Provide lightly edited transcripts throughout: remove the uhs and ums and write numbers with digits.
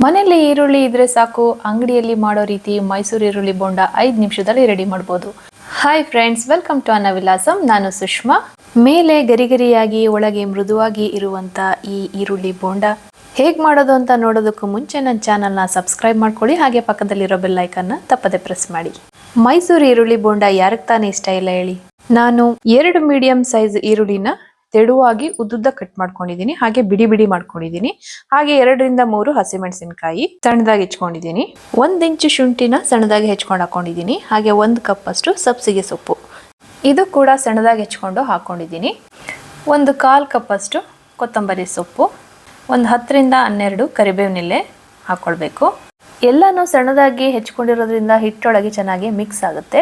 ಮನೆಯಲ್ಲಿ ಈರುಳ್ಳಿ ಇದ್ರೆ ಸಾಕು, ಅಂಗಡಿಯಲ್ಲಿ ಮಾಡೋ ರೀತಿ ಮೈಸೂರು ಈರುಳ್ಳಿ ಬೋಂಡ 5 ನಿಮಿಷದಲ್ಲಿ ರೆಡಿ ಮಾಡಬಹುದು. Hi friends, welcome to Annavilasam. ನಾನು ಸುಷ್ಮಾ. ಮೇಲೆ ಗರಿಗರಿಯಾಗಿ ಒಳಗೆ ಮೃದುವಾಗಿ ಇರುವಂತ ಈ ಈರುಳ್ಳಿ ಬೋಂಡ ಹೇಗ್ ಮಾಡೋದು ಅಂತ ನೋಡೋದಕ್ಕೂ ಮುಂಚೆ ನನ್ನ ಚಾನಲ್ನ ಸಬ್ಸ್ಕ್ರೈಬ್ ಮಾಡ್ಕೊಳ್ಳಿ. ಹಾಗೆ ಪಕ್ಕದಲ್ಲಿರೋ ಬೆಲ್ ಐಕನ್ನ ತಪ್ಪದೆ ಪ್ರೆಸ್ ಮಾಡಿ. ಮೈಸೂರು ಈರುಳ್ಳಿ ಬೋಂಡ ಯಾರಿಗೆ ತಾನೇ ಇಷ್ಟ ಇಲ್ಲ ಹೇಳಿ. ನಾನು 2 ಮೀಡಿಯಂ ಸೈಜ್ ಈರುಳ್ಳಿನ ತೆಳುವಾಗಿ ಉದ್ದುದ್ದ ಕಟ್ ಮಾಡ್ಕೊಂಡಿದ್ದೀನಿ. ಹಾಗೆ ಬಿಡಿ ಬಿಡಿ ಮಾಡ್ಕೊಂಡಿದ್ದೀನಿ. ಹಾಗೆ 2 ರಿಂದ 3 ಹಸಿಮೆಣಸಿನಕಾಯಿ ಸಣ್ಣದಾಗಿ ಹೆಚ್ಕೊಂಡಿದ್ದೀನಿ. 1 ಇಂಚು ಶುಂಠಿನ ಸಣ್ಣದಾಗಿ ಹೆಚ್ಕೊಂಡು ಹಾಕೊಂಡಿದ್ದೀನಿ. ಹಾಗೆ 1 ಕಪ್ ಅಷ್ಟು ಸಬ್ಸಿಗೆ ಸೊಪ್ಪು ಇದು ಕೂಡ ಸಣ್ಣದಾಗಿ ಹೆಚ್ಕೊಂಡು ಹಾಕೊಂಡಿದ್ದೀನಿ. 1/4 ಕಪ್ ಅಷ್ಟು ಕೊತ್ತಂಬರಿ ಸೊಪ್ಪು, 10 ರಿಂದ 12 ಕರಿಬೇವಿನ ಎಲೆ ಹಾಕೊಳ್ಬೇಕು. ಎಲ್ಲಾನು ಸಣ್ಣದಾಗಿ ಹೆಚ್ಕೊಂಡಿರೋದ್ರಿಂದ ಹಿಟ್ಟೊಳಗೆ ಚೆನ್ನಾಗಿ ಮಿಕ್ಸ್ ಆಗುತ್ತೆ.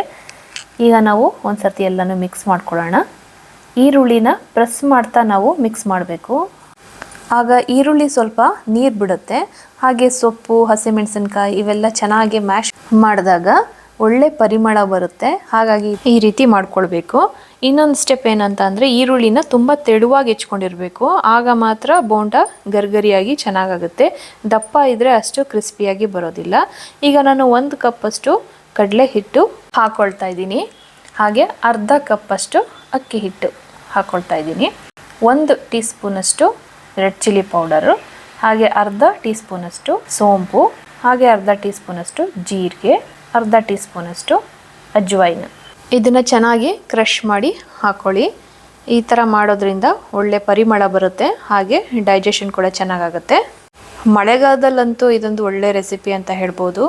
ಈಗ ನಾವು ಒಂದ್ಸರ್ತಿ ಎಲ್ಲಾನು ಮಿಕ್ಸ್ ಮಾಡ್ಕೊಳ್ಳೋಣ. ಈರುಳ್ಳಿನ ಪ್ರೆಸ್ ಮಾಡ್ತಾ ನಾವು ಮಿಕ್ಸ್ ಮಾಡಬೇಕು. ಆಗ ಈರುಳ್ಳಿ ಸ್ವಲ್ಪ ನೀರು ಬಿಡುತ್ತೆ. ಹಾಗೆ ಸೊಪ್ಪು, ಹಸಿಮೆಣಸಿನಕಾಯಿ ಇವೆಲ್ಲ ಚೆನ್ನಾಗಿ ಮ್ಯಾಶ್ ಮಾಡಿದಾಗ ಒಳ್ಳೆ ಪರಿಮಳ ಬರುತ್ತೆ. ಹಾಗಾಗಿ ಈ ರೀತಿ ಮಾಡ್ಕೊಳ್ಬೇಕು. ಇನ್ನೊಂದು ಸ್ಟೆಪ್ ಏನಂತ ಅಂದರೆ, ಈರುಳ್ಳಿನ ತುಂಬ ತೆಳುವಾಗಿ ಹೆಚ್ಕೊಂಡಿರಬೇಕು. ಆಗ ಮಾತ್ರ ಬೋಂಡ ಗರ್ಗರಿಯಾಗಿ ಚೆನ್ನಾಗಾಗುತ್ತೆ. ದಪ್ಪ ಇದ್ದರೆ ಅಷ್ಟು ಕ್ರಿಸ್ಪಿಯಾಗಿ ಬರೋದಿಲ್ಲ. ಈಗ ನಾನು 1 ಕಪ್ ಅಷ್ಟು ಕಡಲೆ ಹಿಟ್ಟು ಹಾಕೊಳ್ತಾ ಇದ್ದೀನಿ. ಹಾಗೆ ಅರ್ಧ ಕಪ್ ಅಷ್ಟು ಅಕ್ಕಿ ಹಿಟ್ಟು ಹಾಕೊಳ್ತಾ ಇದ್ದೀನಿ. 1 ಟೀ ಸ್ಪೂನ್ ಅಷ್ಟು ರೆಡ್ ಚಿಲ್ಲಿ ಪೌಡರು, ಹಾಗೆ ಅರ್ಧ ಟೀ ಸ್ಪೂನ್ ಅಷ್ಟು ಸೋಂಪು, ಹಾಗೆ ಅರ್ಧ ಟೀ ಸ್ಪೂನ್ ಅಷ್ಟು ಜೀರಿಗೆ, ಅರ್ಧ ಟೀ ಸ್ಪೂನ್ ಅಷ್ಟು ಅಜ್ವೈನ್. ಇದನ್ನು ಚೆನ್ನಾಗಿ ಕ್ರಷ್ ಮಾಡಿ ಹಾಕೊಳ್ಳಿ. ಈ ಥರ ಮಾಡೋದ್ರಿಂದ ಒಳ್ಳೆ ಪರಿಮಳ ಬರುತ್ತೆ. ಹಾಗೆ ಡೈಜೆಷನ್ ಕೂಡ ಚೆನ್ನಾಗಾಗುತ್ತೆ. ಮಳೆಗಾಲದಲ್ಲಂತೂ ಇದೊಂದು ಒಳ್ಳೆ ರೆಸಿಪಿ ಅಂತ ಹೇಳ್ಬೋದು.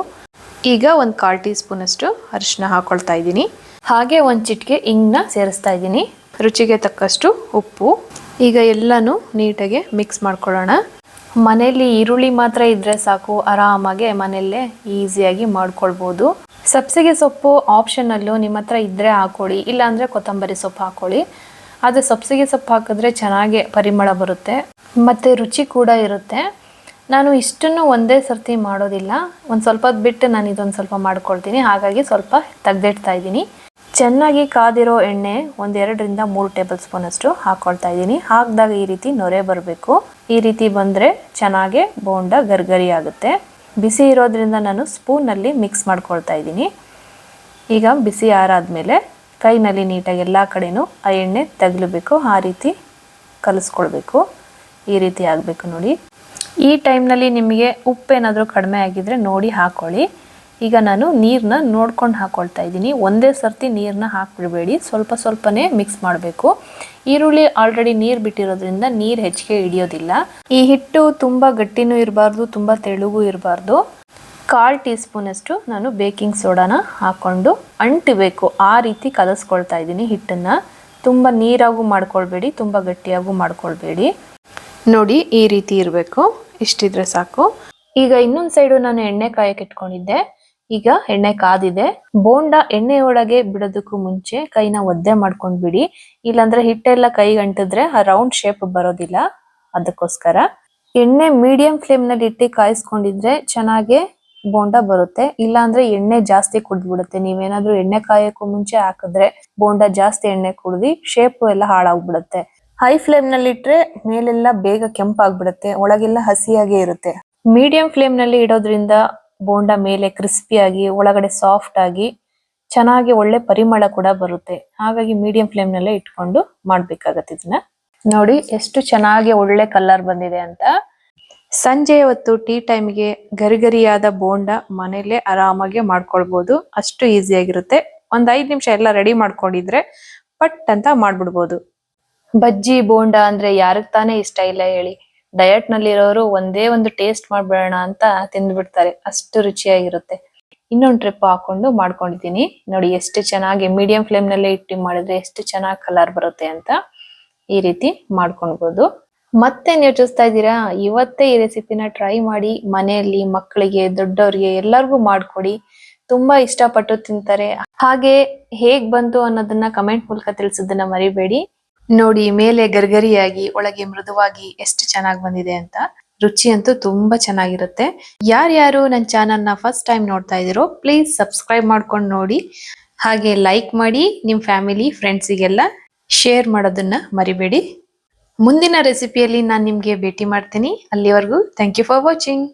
ಈಗ 1/4 ಟೀ ಸ್ಪೂನ್ ಅಷ್ಟು ಅರಿಶಿನ ಹಾಕೊಳ್ತಾ ಇದ್ದೀನಿ. ಹಾಗೆ 1 ಚಿಟಿಕೆ ಇಂಗ್ನ ಸೇರಿಸ್ತಾ ಇದ್ದೀನಿ. ರುಚಿಗೆ ತಕ್ಕಷ್ಟು ಉಪ್ಪು. ಈಗ ಎಲ್ಲನೂ ನೀಟಾಗಿ ಮಿಕ್ಸ್ ಮಾಡ್ಕೊಳ್ಳೋಣ. ಮನೆಯಲ್ಲಿ ಈರುಳ್ಳಿ ಮಾತ್ರ ಇದ್ದರೆ ಸಾಕು, ಆರಾಮಾಗಿ ಮನೆಯಲ್ಲೇ ಈಸಿಯಾಗಿ ಮಾಡ್ಕೊಳ್ಬೋದು. ಸಬ್ಸಿಗೆ ಸೊಪ್ಪು ಆಪ್ಷನಲ್ಲು, ನಿಮ್ಮ ಹತ್ರ ಇದ್ದರೆ ಹಾಕೊಳ್ಳಿ, ಇಲ್ಲಾಂದರೆ ಕೊತ್ತಂಬರಿ ಸೊಪ್ಪು ಹಾಕೊಳ್ಳಿ. ಆದರೆ ಸಬ್ಸಿಗೆ ಸೊಪ್ಪು ಹಾಕಿದ್ರೆ ಚೆನ್ನಾಗಿ ಪರಿಮಳ ಬರುತ್ತೆ ಮತ್ತು ರುಚಿ ಕೂಡ ಇರುತ್ತೆ. ನಾನು ಇಷ್ಟನ್ನು ಒಂದೇ ಸರ್ತಿ ಮಾಡೋದಿಲ್ಲ, ಒಂದು ಸ್ವಲ್ಪ ಹೊತ್ತು ಬಿಟ್ಟು ನಾನು ಇದೊಂದು ಸ್ವಲ್ಪ ಮಾಡ್ಕೊಳ್ತೀನಿ. ಹಾಗಾಗಿ ಸ್ವಲ್ಪ ತೆಗೆದಿಡ್ತಾ ಇದ್ದೀನಿ. ಚೆನ್ನಾಗಿ ಕಾದಿರೋ ಎಣ್ಣೆ 2 ರಿಂದ 3 ಟೇಬಲ್ ಸ್ಪೂನ್ ಅಷ್ಟು ಹಾಕ್ಕೊಳ್ತಾ ಇದ್ದೀನಿ. ಹಾಕಿದಾಗ ಈ ರೀತಿ ನೊರೆ ಬರಬೇಕು. ಈ ರೀತಿ ಬಂದರೆ ಚೆನ್ನಾಗಿ ಬೋಂಡ ಗರ್ಗರಿ ಆಗುತ್ತೆ. ಬಿಸಿ ಇರೋದ್ರಿಂದ ನಾನು ಸ್ಪೂನಲ್ಲಿ ಮಿಕ್ಸ್ ಮಾಡ್ಕೊಳ್ತಾ ಇದ್ದೀನಿ. ಈಗ ಬಿಸಿ ಆರಾದ್ಮೇಲೆ ಕೈನಲ್ಲಿ ನೀಟಾಗಿ ಎಲ್ಲ ಕಡೆನೂ ಆ ಎಣ್ಣೆ ತಗಲಬೇಕು. ಆ ರೀತಿ ಕಲಿಸ್ಕೊಳ್ಬೇಕು. ಈ ರೀತಿ ಆಗಬೇಕು ನೋಡಿ. ಈ ಟೈಮ್ನಲ್ಲಿ ನಿಮಗೆ ಉಪ್ಪೇನಾದರೂ ಕಡಿಮೆ ಆಗಿದ್ರೆ ನೋಡಿ ಹಾಕ್ಕೊಳ್ಳಿ. ಈಗ ನಾನು ನೀರನ್ನ ನೋಡ್ಕೊಂಡು ಹಾಕ್ಕೊಳ್ತಾ ಇದ್ದೀನಿ. ಒಂದೇ ಸರ್ತಿ ನೀರನ್ನ ಹಾಕಿಬಿಡಬೇಡಿ, ಸ್ವಲ್ಪ ಸ್ವಲ್ಪನೇ ಮಿಕ್ಸ್ ಮಾಡಬೇಕು. ಈರುಳ್ಳಿ ಆಲ್ರೆಡಿ ನೀರು ಬಿಟ್ಟಿರೋದ್ರಿಂದ ನೀರು ಹೆಚ್ಚಿಗೆ ಹಿಡಿಯೋದಿಲ್ಲ. ಈ ಹಿಟ್ಟು ತುಂಬ ಗಟ್ಟಿನೂ ಇರಬಾರ್ದು, ತುಂಬ ತೆಳುಗೂ ಇರಬಾರ್ದು. 1/4 ಟೀ ಸ್ಪೂನ್ ಅಷ್ಟು ನಾನು ಬೇಕಿಂಗ್ ಸೋಡಾನ ಹಾಕ್ಕೊಂಡು ಅಂಟಬೇಕು. ಆ ರೀತಿ ಕಲಸ್ಕೊಳ್ತಾ ಇದ್ದೀನಿ ಹಿಟ್ಟನ್ನು. ತುಂಬ ನೀರಾಗೂ ಮಾಡ್ಕೊಳ್ಬೇಡಿ, ತುಂಬ ಗಟ್ಟಿಯಾಗೂ ಮಾಡ್ಕೊಳ್ಬೇಡಿ. ನೋಡಿ ಈ ರೀತಿ ಇರಬೇಕು. ಇಷ್ಟಿದ್ರೆ ಸಾಕು. ಈಗ ಇನ್ನೊಂದು ಸೈಡು ನಾನು ಎಣ್ಣೆ ಕಾಯಕ್ಕೆ ಇಟ್ಕೊಂಡಿದ್ದೆ. ಈಗ ಎಣ್ಣೆ ಕಾದಿದೆ. ಬೋಂಡ ಎಣ್ಣೆ ಒಳಗೆ ಬಿಡೋದಕ್ಕೂ ಮುಂಚೆ ಕೈನ ಒದ್ದೆ ಮಾಡ್ಕೊಂಡು ಬಿಡಿ, ಇಲ್ಲಾಂದ್ರೆ ಹಿಟ್ಟೆಲ್ಲ ಕೈಗೆ ಅಂಟಿದ್ರೆ ಆ ರೌಂಡ್ ಶೇಪ್ ಬರೋದಿಲ್ಲ. ಅದಕ್ಕೋಸ್ಕರ ಎಣ್ಣೆ ಮೀಡಿಯಂ ಫ್ಲೇಮ್ನಲ್ಲಿ ಇಟ್ಟು ಕಾಯಿಸ್ಕೊಂಡಿದ್ರೆ ಚೆನ್ನಾಗೆ ಬೋಂಡ ಬರುತ್ತೆ. ಇಲ್ಲಾಂದ್ರೆ ಎಣ್ಣೆ ಜಾಸ್ತಿ ಕುಡ್ದ್ಬಿಡುತ್ತೆ. ನೀವೇನಾದ್ರೂ ಎಣ್ಣೆ ಕಾಯಕ್ಕೂ ಮುಂಚೆ ಹಾಕಿದ್ರೆ ಬೋಂಡ ಜಾಸ್ತಿ ಎಣ್ಣೆ ಕುಡ್ದು ಶೇಪ್ ಎಲ್ಲ ಹಾಳಾಗ್ಬಿಡುತ್ತೆ. ಹೈ ಫ್ಲೇಮ್ನಲ್ಲಿ ಇಟ್ಟರೆ ಮೇಲೆಲ್ಲ ಬೇಗ ಕೆಂಪಾಗ್ಬಿಡುತ್ತೆ, ಒಳಗೆಲ್ಲ ಹಸಿಯಾಗೇ ಇರುತ್ತೆ. ಮೀಡಿಯಂ ಫ್ಲೇಮ್ನಲ್ಲಿ ಇಡೋದ್ರಿಂದ ಬೋಂಡ ಮೇಲೆ ಕ್ರಿಸ್ಪಿಯಾಗಿ, ಒಳಗಡೆ ಸಾಫ್ಟ್ ಆಗಿ ಚೆನ್ನಾಗಿ ಒಳ್ಳೆ ಪರಿಮಳ ಕೂಡ ಬರುತ್ತೆ. ಹಾಗಾಗಿ ಮೀಡಿಯಂ ಫ್ಲೇಮ್ನಲ್ಲೇ ಇಟ್ಕೊಂಡು ಮಾಡ್ಬೇಕಾಗತ್ತೆ ಇದನ್ನ. ನೋಡಿ ಎಷ್ಟು ಚೆನ್ನಾಗಿ ಒಳ್ಳೆ ಕಲರ್ ಬಂದಿದೆ ಅಂತ. ಸಂಜೆ ಹೊತ್ತು ಟೀ ಟೈಮ್ಗೆ ಗರಿಗರಿಯಾದ ಬೋಂಡ ಮನೇಲೆ ಆರಾಮಾಗಿ ಮಾಡ್ಕೊಳ್ಬೋದು. ಅಷ್ಟು ಈಸಿಯಾಗಿರುತ್ತೆ. 5 ನಿಮಿಷ ಎಲ್ಲ ರೆಡಿ ಮಾಡ್ಕೊಂಡಿದ್ರೆ ಪಟ್ ಅಂತ ಮಾಡ್ಬಿಡ್ಬೋದು. ಬಜ್ಜಿ ಬೋಂಡ ಅಂದ್ರೆ ಯಾರಿಗೆ ತಾನೇ ಇಷ್ಟ ಇಲ್ಲ ಹೇಳಿ. ಡಯಟ್ ನಲ್ಲಿ ಇರೋರು ಒಂದೇ ಒಂದು ಟೇಸ್ಟ್ ಮಾಡ್ಬೇಡ ಅಂತ ತಿಂದ್ಬಿಡ್ತಾರೆ, ಅಷ್ಟು ರುಚಿಯಾಗಿರುತ್ತೆ. ಇನ್ನೊಂದು ಟ್ರಿಪ್ ಹಾಕೊಂಡು ಮಾಡ್ಕೊಂಡಿದ್ದೀನಿ ನೋಡಿ. ಎಷ್ಟು ಚೆನ್ನಾಗಿ ಮೀಡಿಯಂ ಫ್ಲೇಮ್ ನಲ್ಲೇ ಇಟ್ಟು ಮಾಡಿದ್ರೆ ಎಷ್ಟು ಚೆನ್ನಾಗಿ ಕಲರ್ ಬರುತ್ತೆ ಅಂತ. ಈ ರೀತಿ ಮಾಡ್ಕೊಳ್ಬೋದು. ಮತ್ತೆ ಯೋಚಿಸ್ತಾ ಇದ್ದೀರಾ? ಇವತ್ತೇ ಈ ರೆಸಿಪಿನ ಟ್ರೈ ಮಾಡಿ ಮನೆಯಲ್ಲಿ ಮಕ್ಕಳಿಗೆ, ದೊಡ್ಡವ್ರಿಗೆ ಎಲ್ಲರಿಗೂ ಮಾಡ್ಕೊಡಿ. ತುಂಬಾ ಇಷ್ಟಪಟ್ಟು ತಿಂತಾರೆ. ಹಾಗೆ ಹೇಗ್ ಬಂತು ಅನ್ನೋದನ್ನ ಕಮೆಂಟ್ ಮೂಲಕ ತಿಳಿಸೋದನ್ನ ಮರಿಬೇಡಿ. ನೋಡಿ ಮೇಲೆ ಗರ್ಗರಿಯಾಗಿ ಒಳಗೆ ಮೃದುವಾಗಿ ಎಷ್ಟು ಚೆನ್ನಾಗಿ ಬಂದಿದೆ ಅಂತ. ರುಚಿ ಅಂತೂ ತುಂಬಾ ಚೆನ್ನಾಗಿರುತ್ತೆ. ಯಾರ್ಯಾರು ನನ್ನ ಚಾನಲ್ನ ಫಸ್ಟ್ ಟೈಮ್ ನೋಡ್ತಾ ಇದ್ದೀರೋ ಪ್ಲೀಸ್ ಸಬ್ಸ್ಕ್ರೈಬ್ ಮಾಡ್ಕೊಂಡು ನೋಡಿ. ಹಾಗೆ ಲೈಕ್ ಮಾಡಿ, ನಿಮ್ಮ ಫ್ಯಾಮಿಲಿ ಫ್ರೆಂಡ್ಸಿಗೆಲ್ಲ ಶೇರ್ ಮಾಡೋದನ್ನ ಮರಿಬೇಡಿ. ಮುಂದಿನ ರೆಸಿಪಿಯಲ್ಲಿ ನಾನು ನಿಮಗೆ ಭೇಟಿ ಮಾಡ್ತೀನಿ. ಅಲ್ಲಿವರೆಗೂ ಥ್ಯಾಂಕ್ ಯು ಫಾರ್ ವಾಚಿಂಗ್.